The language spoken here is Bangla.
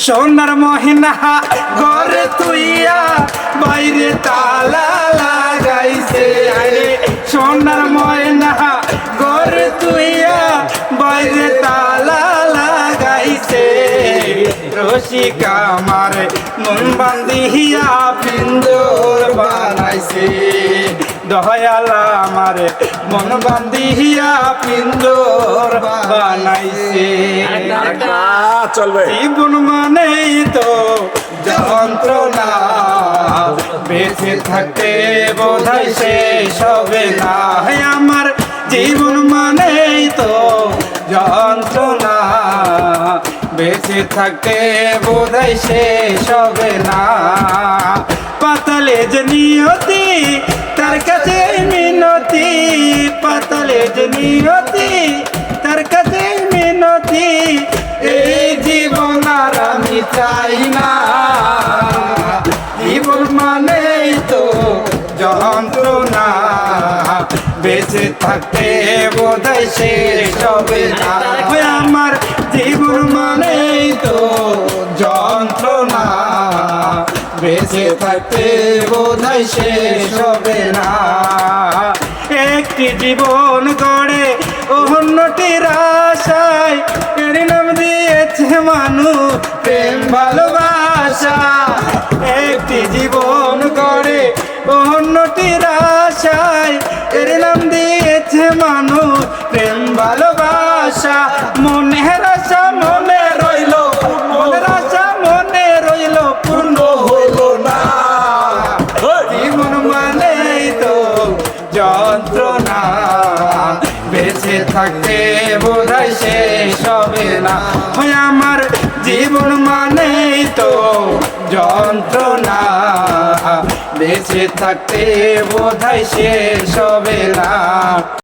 সোনার মহিনা ঘরে তুইয়া বাইরে তালা লাগাইছে। সোনার মহিনা ঘরে তুইয়া বাইরে তালা লাগাইছে। রসিকা আমার মন বান্ধিয়া পিন্দর বানাইছে। দয়ালা আমার মন বান্ধিয়া পিন্দর বানাইছে। চলবে জীবন মানেই তো যন্ত্রণা, বেঁচে থাকতে বোধহয় শেষ হবে না। আমার জীবন মানেই তো যন্ত্রণা, বেঁচে থাকতে বোধহয় শেষ হবে না। পাতালে যে নিয়তি তার কাছে মিনতি, পাতালে যে নিয়তি তার কাছে মিনতি। এই জীবন আর আমি চাই না, জীবন মানেই তো যন্ত্রণা, বেঁচে থাকতে বোধহয় শেষ হবে না। আমার জীবন মানেই তো যন্ত্রণা, বেঁচে থাকতে বোধহয় শেষ হবে না। একটি জীবন গড়ে অন্যটির আশায়, এর নাম দিয়েছে মানুষ প্রেম ভালোবাসা। একটি জীবন গড়ে অন্যটির আশায়, এর নাম দিয়েছে মানুষ প্রেম ভালোবাসা। মনের আশা মনে রইল, মনের আশা মনে রইল, পূর্ণ হইল না। জীবন মানেই তো যন্ত্রণা, বেঁচে থাকতে বোধহয় শেষ হবে না। আমার জীবন মানেই তো যন্ত্রণা, বেঁচে থাকতে বোধহয় শেষ হবে না।